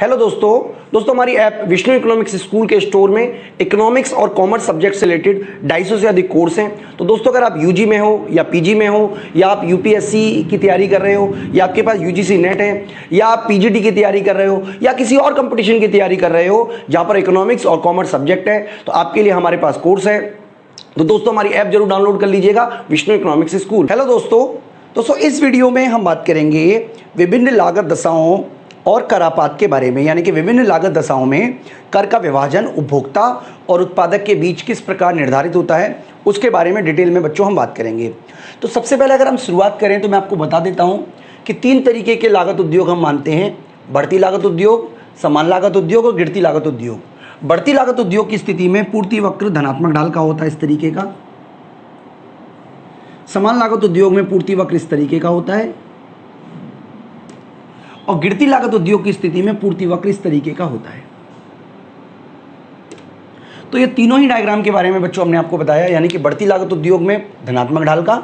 Hello दोस्तों हमारी app Vishnu economics school के स्टोर में इकोनॉमिक्स और कॉमर्स सब्जेक्ट से रिलेटेड 250 से अधिक कोर्स हैं। तो दोस्तों अगर आप यूजी में हो या पीजी में हो या आप यूपीएससी की तैयारी कर रहे हो या आपके पास यूजीसी नेट है या आप पीजीटी की तैयारी कर रहे हो या किसी और कंपटीशन की तैयारी कर रहे हो जहाँ पर इकोनॉमिक्स और कॉमर्स सब्जेक्ट है, तो आपके लिए हमारे पास कोर्स है। तो दोस्तों हमारी ऐप जरूर डाउनलोड कर लीजिएगा, विष्णु इकोनॉमिक्स स्कूल। हेलो दोस्तों इस वीडियो में हम बात करेंगे विभिन्न लागत दशाओं और करापात के बारे में, यानी कि विभिन्न लागत दशाओं में कर का विभाजन उपभोक्ता और उत्पादक के बीच किस प्रकार निर्धारित होता है उसके बारे में डिटेल में बच्चों हम बात करेंगे। तो सबसे पहले अगर हम शुरुआत करें तो मैं आपको बता देता हूं कि 3 तरीके के लागत उद्योग हम मानते हैं: बढ़ती लागत उद्योग, समान लागत उद्योग और गिरती लागत उद्योग। बढ़ती लागत उद्योग की स्थिति में पूर्ति वक्र धनात्मक ढाल का होता है, इस तरीके का। समान लागत उद्योग में पूर्ति वक्र इस तरीके का होता है और गिरती लागत उद्योग की स्थिति में पूर्ति वक्र इस तरीके का होता है। तो ये तीनों ही डायग्राम के बारे में बच्चों हमने आपको बताया, यानी कि बढ़ती लागत उद्योग में धनात्मक ढाल का,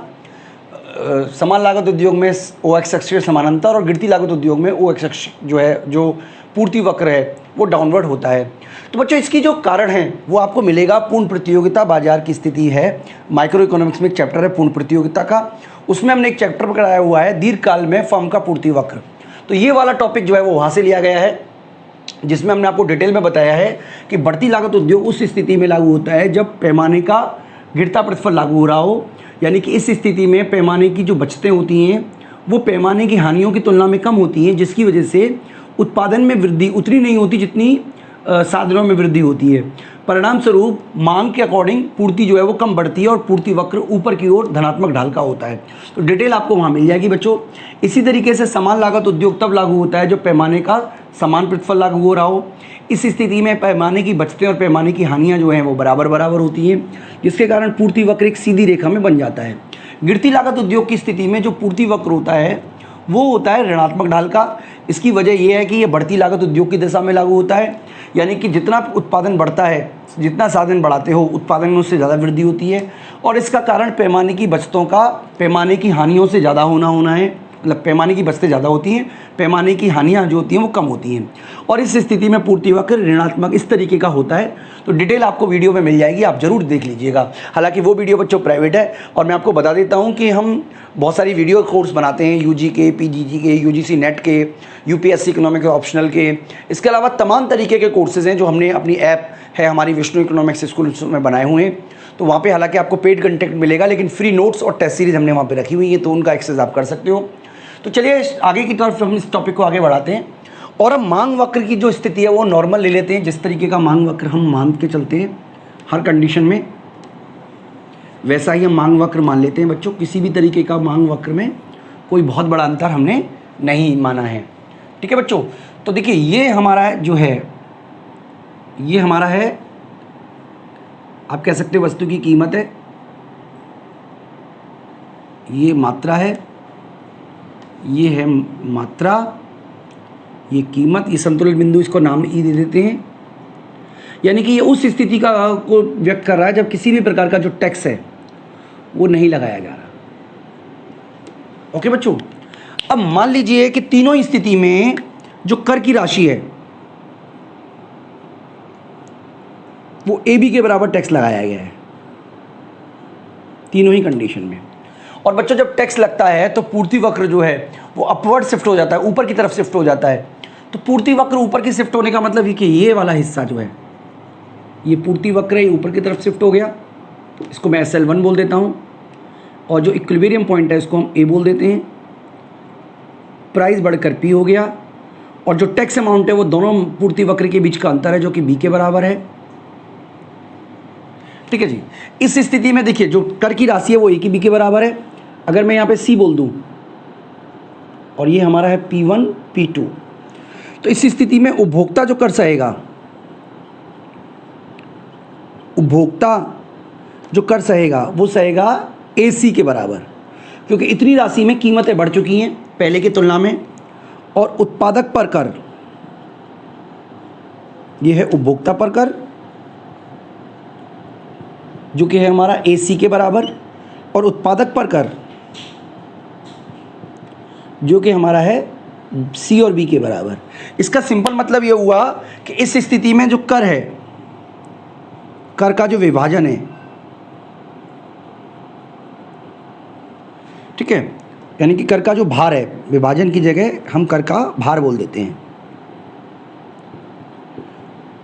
समान लागत उद्योग में ओ एक्स एक्स समानांतर और गिरती लागत उद्योग में ओ एक्स एक्स जो पूर्ति वक्र है वो डाउनवर्ड होता है। तो बच्चों इसकी जो कारण है वो आपको मिलेगा पूर्ण प्रतियोगिता बाजार की स्थिति है। माइक्रो इकोनॉमिक्स में एक चैप्टर है पूर्ण प्रतियोगिता का, उसमें हमने एक चैप्टर पकड़ाया हुआ है दीर्घकाल में फर्म का पूर्ति वक्र। तो ये वाला टॉपिक जो है वो वहाँ से लिया गया है, जिसमें हमने आपको डिटेल में बताया है कि बढ़ती लागत उद्योग उस स्थिति में लागू होता है जब पैमाने का गिरता प्रतिफल लागू हो रहा हो, यानी कि इस स्थिति में पैमाने की जो बचतें होती हैं वो पैमाने की हानियों की तुलना में कम होती हैं, जिसकी वजह से उत्पादन में वृद्धि उतनी नहीं होती जितनी साधनों में वृद्धि होती है। परिणाम स्वरूप मांग के अकॉर्डिंग पूर्ति जो है वो कम बढ़ती है और पूर्ति वक्र ऊपर की ओर धनात्मक ढाल का होता है। तो डिटेल आपको वहाँ मिल जाएगी बच्चों। इसी तरीके से समान लागत उद्योग तब लागू होता है जब पैमाने का समान प्रतिफल लागू हो रहा हो। इस स्थिति में पैमाने की बचतें और पैमाने की हानियाँ जो हैं वो बराबर होती हैं, जिसके कारण पूर्ति वक्र एक सीधी रेखा में बन जाता है। गिरती लागत उद्योग की स्थिति में जो पूर्ति वक्र होता है वो होता है ऋणात्मक ढाल का। इसकी वजह यह है कि ये बढ़ती लागत उद्योग की दिशा में लागू होता है, यानी कि जितना उत्पादन बढ़ता है, जितना साधन बढ़ाते हो उत्पादन में उससे ज़्यादा वृद्धि होती है और इसका कारण पैमाने की बचतों का पैमाने की हानियों से ज़्यादा होना है। मतलब पैमाने की बचतें ज़्यादा होती हैं, पैमाने की हानियाँ जो होती हैं वो कम होती हैं और इस स्थिति में पूर्ति वक्र ऋणात्मक इस तरीके का होता है। तो डिटेल आपको वीडियो में मिल जाएगी, आप ज़रूर देख लीजिएगा। हालांकि वो वीडियो बच्चों प्राइवेट है और मैं आपको बता देता हूँ कि हम बहुत सारी वीडियो कोर्स बनाते हैं, यूजी के, पीजीजी के, यूजीसी नेट के, यूपीएससी इकोनॉमिक्स ऑप्शनल के। इसके अलावा तमाम तरीके के कोर्सेज़ हैं जो हमने अपनी ऐप है हमारी विष्णु इकोनॉमिक्स स्कूल में बनाए हुए हैं। तो वहाँ पे हालांकि आपको पेड कंटेंट मिलेगा, लेकिन फ्री नोट्स और टेस्ट सीरीज़ हमने वहाँ पे रखी हुई है, तो उनका एक्सेस आप कर सकते हो। तो चलिए आगे की तरफ हम इस टॉपिक को आगे बढ़ाते हैं और हम मांग वक्र की जो स्थिति है वो नॉर्मल ले लेते हैं। जिस तरीके का मांग वक्र हम मान के चलते हैं हर कंडीशन में, वैसा ही हम मांग वक्र मान लेते हैं बच्चों। किसी भी तरीके का मांग वक्र में कोई बहुत बड़ा अंतर हमने नहीं माना है, ठीक है बच्चों। तो देखिए ये हमारा जो है ये हमारा है, आप कह सकते हो वस्तु की कीमत है, ये मात्रा है, ये है मात्रा, ये कीमत, ये संतुलन बिंदु, इसको नाम ई दे देते हैं। यानी कि ये उस स्थिति का को व्यक्त कर रहा है जब किसी भी प्रकार का जो टैक्स है वो नहीं लगाया जा रहा। ओके बच्चों, अब मान लीजिए कि तीनों ही स्थिति में जो कर की राशि है वो ए बी के बराबर टैक्स लगाया गया है तीनों ही कंडीशन में। और बच्चों जब टैक्स लगता है तो पूर्ति वक्र जो है वो अपवर्ड शिफ्ट हो जाता है, ऊपर की तरफ शिफ्ट हो जाता है। तो पूर्ति वक्र ऊपर की शिफ्ट होने का मतलब ये कि ये वाला हिस्सा जो है ये पूर्ति वक्र है, ऊपर की तरफ शिफ्ट हो गया। इसको मैं SL1 बोल देता हूँ और जो इक्विलिब्रियम पॉइंट है इसको हम A बोल देते हैं। प्राइस बढ़कर P हो गया और जो टैक्स अमाउंट है वो दोनों पूर्ति वक्र के बीच का अंतर है जो कि B के बराबर है, ठीक है जी। इस स्थिति में देखिए जो कर की राशि है वो A की B के बराबर है। अगर मैं यहाँ पे C बोल दूँ और ये हमारा है P1 P2, तो इस स्थिति में उपभोक्ता जो कर सहेगा, उपभोक्ता जो कर सहेगा वो सहेगा AC के बराबर, क्योंकि इतनी राशि में कीमतें बढ़ चुकी हैं पहले की तुलना में। और उत्पादक पर कर, ये है उपभोक्ता पर कर जो कि है हमारा AC के बराबर, और उत्पादक पर कर जो कि हमारा है सी और बी के बराबर। इसका सिंपल मतलब ये हुआ कि इस स्थिति में जो कर है, कर का जो विभाजन है, ठीक है, यानी कि कर का जो भार है, विभाजन की जगह हम कर का भार बोल देते हैं,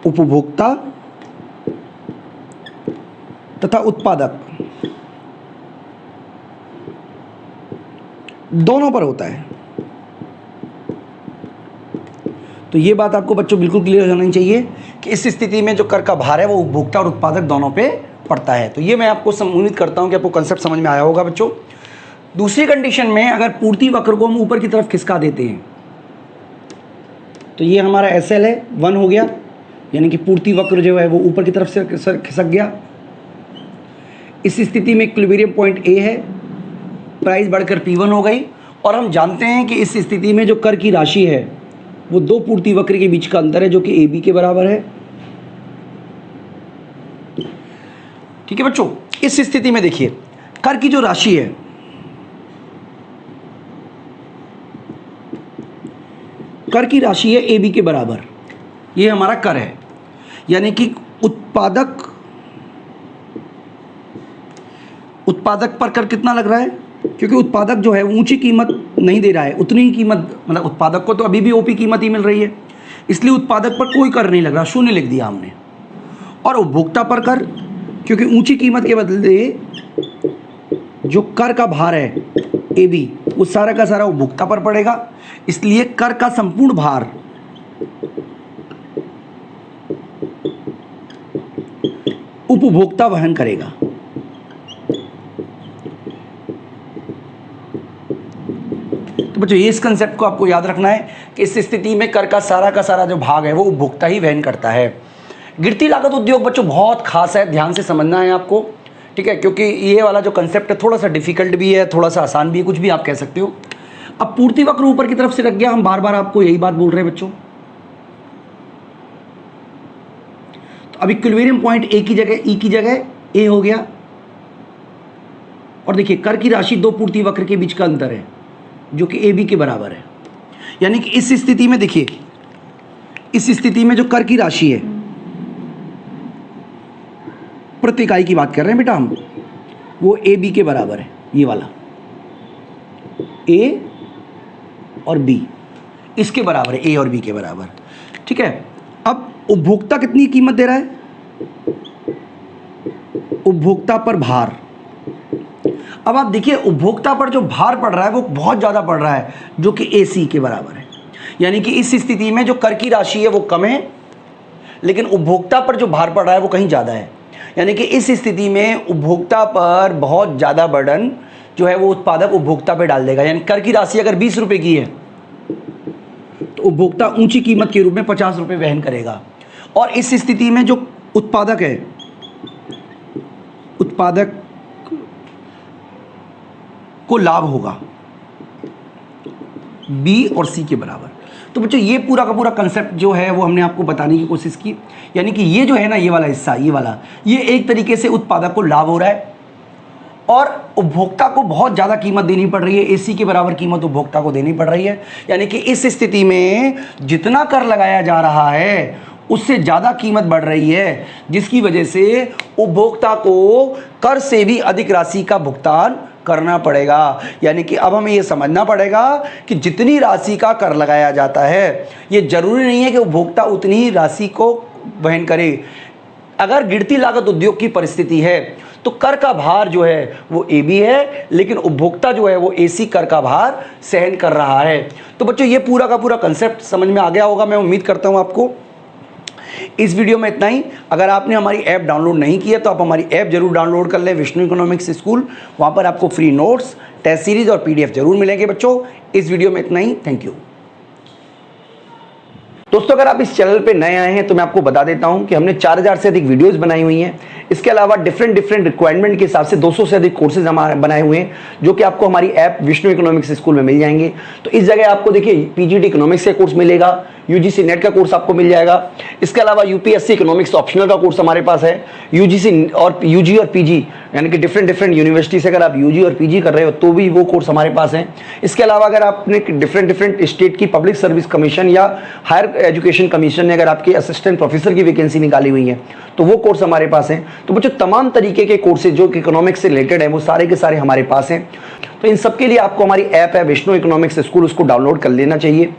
उपभोक्ता तथा उत्पादक दोनों पर होता है। तो ये बात आपको बच्चों बिल्कुल क्लियर होनी चाहिए कि इस स्थिति में जो कर का भार है वो उपभोक्ता और उत्पादक दोनों पे पड़ता है। तो ये मैं आपको उम्मीद करता हूं कि आपको कंसेप्ट समझ में आया होगा बच्चों। दूसरी कंडीशन में अगर पूर्ति वक्र को हम ऊपर की तरफ खिसका देते हैं तो ये हमारा SL है 1 हो गया, यानी कि पूर्ति वक्र जो है वो ऊपर की तरफ से खिसक गया। इस स्थिति में इक्विलिब्रियम पॉइंट A है, प्राइस बढ़कर P1 हो गई। और हम जानते हैं कि इस स्थिति में जो कर की राशि है वो दो पूर्ति वक्र के बीच का अंतर है जो कि AB के बराबर है। ठीक है बच्चों, इस स्थिति में देखिए कर की जो राशि है, कर की राशि है AB के बराबर, ये हमारा कर है, यानी कि उत्पादक पर कर कितना लग रहा है, क्योंकि उत्पादक जो है ऊंची कीमत नहीं दे रहा है, उतनी ही कीमत, मतलब उत्पादक को तो अभी भी ओपी कीमत ही मिल रही है, इसलिए उत्पादक पर कोई कर नहीं लग रहा, 0 लिख दिया हमने। और उपभोक्ता पर कर, क्योंकि ऊंची कीमत के बदले जो कर का भार है AB वो सारा का सारा उपभोक्ता पर पड़ेगा, इसलिए कर का संपूर्ण भार उपभोक्ता वहन करेगा। तो बच्चों ये इस कंसेप्ट को आपको याद रखना है कि इस स्थिति में कर का सारा जो भाग है वो उपभोक्ता ही वहन करता है। गिरती लागत उद्योग बच्चों बहुत खास है, ध्यान से समझना है आपको, ठीक है, क्योंकि ये वाला जो कंसेप्ट है थोड़ा सा डिफिकल्ट भी है, थोड़ा सा आसान भी है, कुछ भी आप कह सकते हो। अब पूर्ति वक्र ऊपर की तरफ से रख गया, हम बार बार आपको यही बात बोल रहे हैं बच्चों। तो अब इक्विलिब्रियम पॉइंट E की जगह A हो गया। और देखिए कर की राशि दो पूर्ति वक्र के बीच का अंतर है जो कि AB के बराबर है, यानी कि इस स्थिति में देखिए, इस स्थिति में जो कर की राशि है, प्रति इकाई की बात कर रहे हैं बेटा हम, वो AB के बराबर है, ये वाला A और B इसके बराबर है, A और B के बराबर, ठीक है। अब उपभोक्ता कितनी कीमत दे रहा है, उपभोक्ता पर भार। अब आप देखिए उपभोक्ता पर जो भार पड़ रहा है वो बहुत ज़्यादा पड़ रहा है जो कि AC के बराबर है, यानी कि इस स्थिति में जो कर की राशि है वो कम है लेकिन उपभोक्ता पर जो भार पड़ रहा है वो कहीं ज़्यादा है, यानी कि इस स्थिति में उपभोक्ता पर बहुत ज़्यादा बर्डन जो है वो उत्पादक उपभोक्ता पे डाल देगा। यानी कर की राशि अगर 20 रुपये की है तो उपभोक्ता ऊंची कीमत के रूप में 50 रुपये वहन करेगा। और इस स्थिति में जो उत्पादक है, उत्पादक को लाभ होगा B और C के बराबर। तो बच्चों ये पूरा का पूरा कंसेप्ट जो है वो हमने आपको बताने की कोशिश की, यानी कि ये जो है ना, ये वाला हिस्सा, ये एक तरीके से उत्पादक को लाभ हो रहा है और उपभोक्ता को बहुत ज़्यादा कीमत देनी पड़ रही है, AC के बराबर कीमत उपभोक्ता को देनी पड़ रही है। यानी कि इस स्थिति में जितना कर लगाया जा रहा है उससे ज़्यादा कीमत बढ़ रही है, जिसकी वजह से उपभोक्ता को कर से भी अधिक राशि का भुगतान करना पड़ेगा। यानी कि अब हमें यह समझना पड़ेगा कि जितनी राशि का कर लगाया जाता है ये जरूरी नहीं है कि उपभोक्ता उतनी ही राशि को वहन करे। अगर गिरती लागत उद्योग की परिस्थिति है तो कर का भार जो है वो AB है लेकिन उपभोक्ता जो है वो AC कर का भार सहन कर रहा है। तो बच्चों ये पूरा का पूरा कंसेप्ट समझ में आ गया होगा, मैं उम्मीद करता हूँ आपको। इस वीडियो में इतना ही। अगर आपने हमारी ऐप डाउनलोड नहीं की है तो आप हमारी ऐप जरूर डाउनलोड कर लें, विष्णु इकोनॉमिक्स स्कूल। वहाँ पर आपको फ्री नोट्स, टेस्ट सीरीज और PDF जरूर मिलेंगे बच्चों। इस वीडियो में इतना ही, थैंक यू। दोस्तों अगर आप इस चैनल पे नए आए हैं तो मैं आपको बता देता हूं कि हमने 4000 से अधिक वीडियोस बनाई हुई हैं। इसके अलावा डिफरेंट रिक्वायरमेंट के हिसाब से 200 से अधिक कोर्सेज हमारे बनाए हुए हैं जो कि आपको हमारी ऐप विष्णु इकोनॉमिक्स स्कूल में मिल जाएंगे। तो इस जगह आपको देखिए PGT इकोनॉमिक्स का कोर्स मिलेगा, यूजीसी नेट का कोर्स आपको मिल जाएगा। इसके अलावा यूपीएससी इकोनॉमिक्स ऑप्शनल का कोर्स हमारे पास है। यूजीसी और यूजी और पीजी यानी कि डिफरेंट यूनिवर्सिटी से अगर आप यूजी और पीजी कर रहे हो तो भी वो कोर्स हमारे पास है। इसके अलावा अगर आपने डिफरेंट स्टेट की पब्लिक सर्विस कमीशन या हायर एजुकेशन कमीशन ने अगर आपकी असिस्टेंट प्रोफेसर की वैकेंसी निकाली हुई है तो वो कोर्स हमारे पास है। तो बच्चों तमाम तरीके के कोर्सेज जो इकोनॉमिक्स से रिलेटेड है वो सारे के सारे हमारे पास हैं। तो इन सब के लिए आपको हमारी ऐप है विष्णु इकोनॉमिक्स स्कूल, उसको डाउनलोड कर लेना चाहिए।